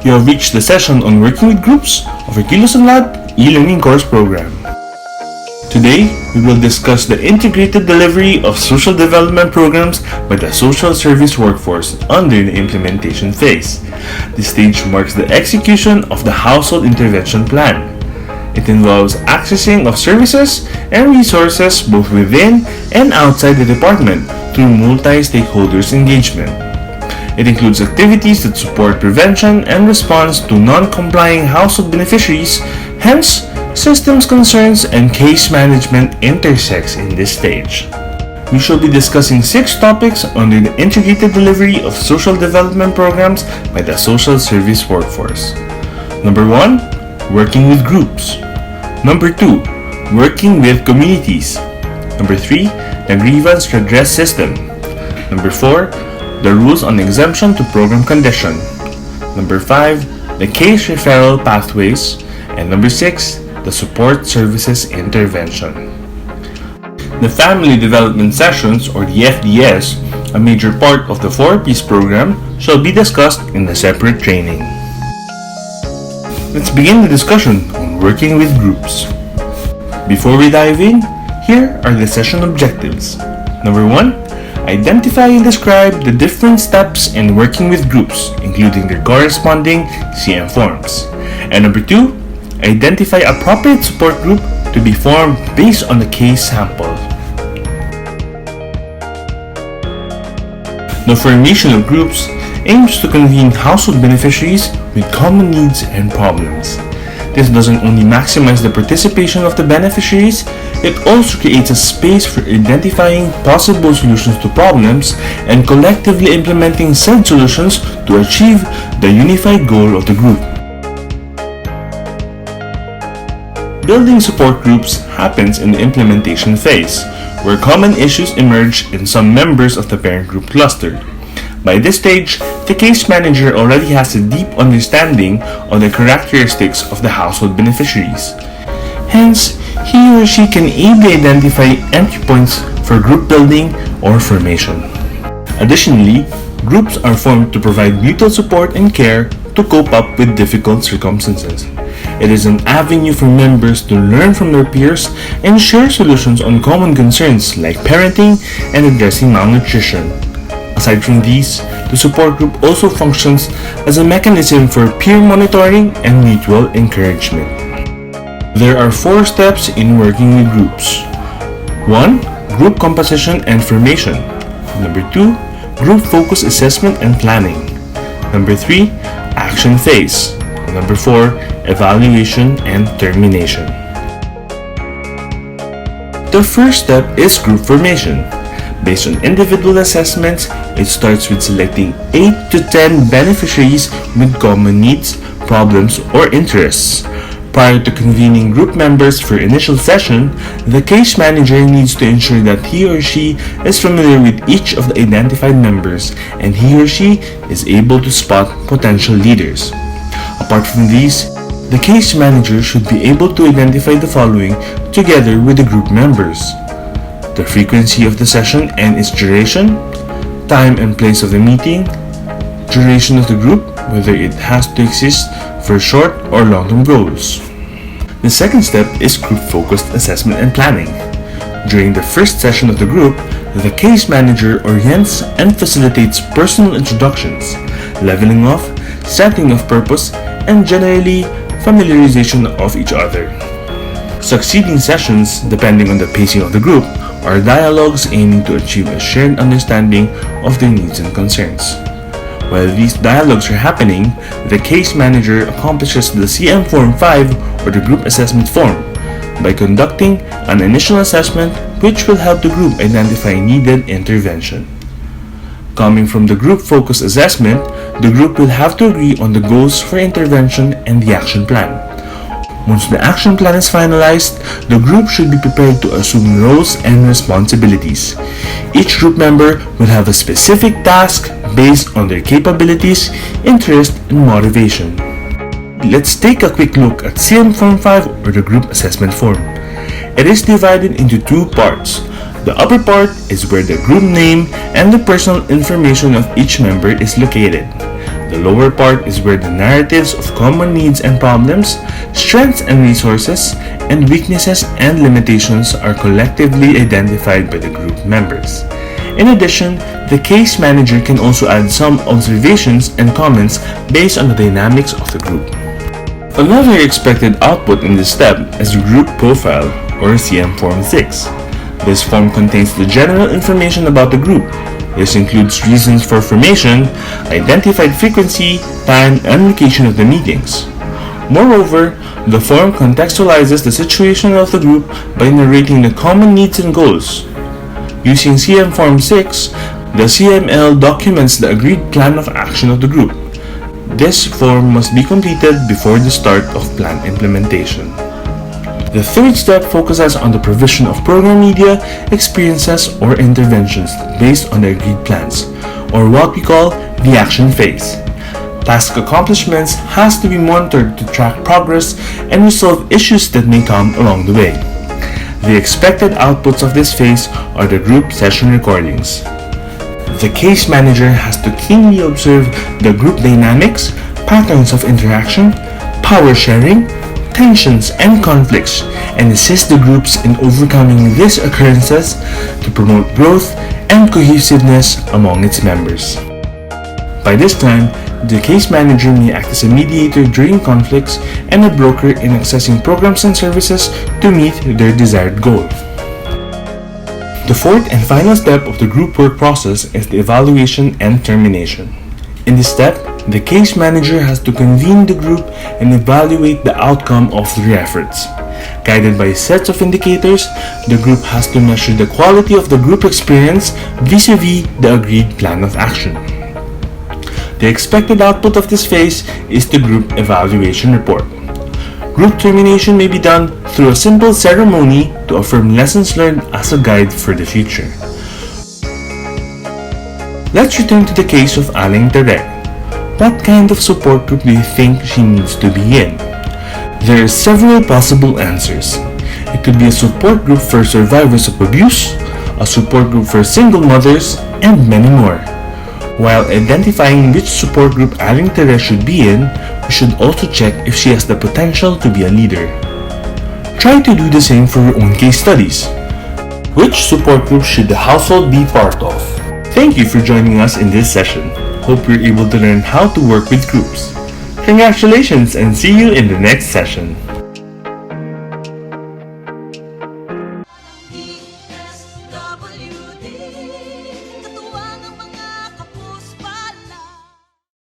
You have reached the session on working with groups of our Kilos-Unlad e-learning course program. Today, we will discuss the integrated delivery of social development programs by the social service workforce under the implementation phase. This stage marks the execution of the household intervention plan. It involves accessing of services and resources both within and outside the department through multi-stakeholders engagement. It includes activities that support prevention and response to non-complying household beneficiaries. Hence, systems concerns and case management intersects in this stage. We shall be discussing 6 topics under the integrated delivery of social development programs by the social service workforce. Number 1, working with groups. Number 2, working with communities. Number 3, the grievance redress system. Number 4, the rules on exemption to program condition. Number 5, the case referral pathways. And number 6, the support services intervention. The family development sessions, or the FDS, a major part of the 4Ps program, shall be discussed in a separate training. Let's begin the discussion on working with groups. Before we dive in, here are the session objectives. Number 1, identify and describe the different steps in working with groups, including their corresponding CM forms. And number 2, identify appropriate support group to be formed based on the case sample. The formation of groups aims to convene household beneficiaries with common needs and problems. This doesn't only maximize the participation of the beneficiaries, it also creates a space for identifying possible solutions to problems and collectively implementing said solutions to achieve the unified goal of the group. Building support groups happens in the implementation phase, where common issues emerge in some members of the parent group cluster. By this stage, the case manager already has a deep understanding of the characteristics of the household beneficiaries. Hence, he or she can ably identify entry points for group building or formation. Additionally, groups are formed to provide mutual support and care to cope up with difficult circumstances. It is an avenue for members to learn from their peers and share solutions on common concerns like parenting and addressing malnutrition. Aside from these, the support group also functions as a mechanism for peer monitoring and mutual encouragement. There are 4 steps in working with groups. 1. Group composition and formation. Number 2. Group focus assessment and planning. Number 3. Action phase. Number 4. Evaluation and termination. The first step is group formation. Based on individual assessments, it starts with selecting 8 to 10 beneficiaries with common needs, problems, or interests. Prior to convening group members for initial session, the case manager needs to ensure that he or she is familiar with each of the identified members and he or she is able to spot potential leaders. Apart from these, the case manager should be able to identify the following together with the group members: the frequency of the session and its duration, time and place of the meeting, duration of the group, whether it has to exist for short or long-term goals. The second step is group-focused assessment and planning. During the first session of the group, the case manager orients and facilitates personal introductions, leveling off, setting of purpose, and generally familiarization of each other. Succeeding sessions, depending on the pacing of the group, are dialogues aiming to achieve a shared understanding of their needs and concerns. While these dialogues are happening, the case manager accomplishes the CM Form 5 or the group assessment form by conducting an initial assessment which will help the group identify needed intervention. Coming from the group focus assessment, the group will have to agree on the goals for intervention and the action plan. Once the action plan is finalized, the group should be prepared to assume roles and responsibilities. Each group member will have a specific task based on their capabilities, interest, and motivation. Let's take a quick look at CM Form 5 or the group assessment form. It is divided into 2 parts. The upper part is where the group name and the personal information of each member is located. The lower part is where the narratives of common needs and problems, strengths and resources, and weaknesses and limitations are collectively identified by the group members. In addition, the case manager can also add some observations and comments based on the dynamics of the group. Another expected output in this step is the group profile, or CM Form 6. This form contains the general information about the group. This includes reasons for formation, identified frequency, time, and location of the meetings. Moreover, the form contextualizes the situation of the group by narrating the common needs and goals. Using CM Form 6, the CML documents the agreed plan of action of the group. This form must be completed before the start of plan implementation. The third step focuses on the provision of program media, experiences, or interventions based on the agreed plans, or what we call the action phase. Task accomplishments has to be monitored to track progress and resolve issues that may come along the way. The expected outputs of this phase are the group session recordings. The case manager has to keenly observe the group dynamics, patterns of interaction, power sharing, tensions, and conflicts, and assist the groups in overcoming these occurrences to promote growth and cohesiveness among its members. By this time, the case manager may act as a mediator during conflicts and a broker in accessing programs and services to meet their desired goal. The fourth and final step of the group work process is the evaluation and termination. In this step, the case manager has to convene the group and evaluate the outcome of their efforts. Guided by sets of indicators, the group has to measure the quality of the group experience vis-a-vis the agreed plan of action. The expected output of this phase is the group evaluation report. Group termination may be done through a simple ceremony to affirm lessons learned as a guide for the future. Let's return to the case of Aling Tere. What kind of support group do you think she needs to be in? There are several possible answers. It could be a support group for survivors of abuse, a support group for single mothers, and many more. While identifying which support group Aling Tere should be in, we should also check if she has the potential to be a leader. Try to do the same for your own case studies. Which support group should the household be part of? Thank you for joining us in this session. Hope you're able to learn how to work with groups. Congratulations and see you in the next session.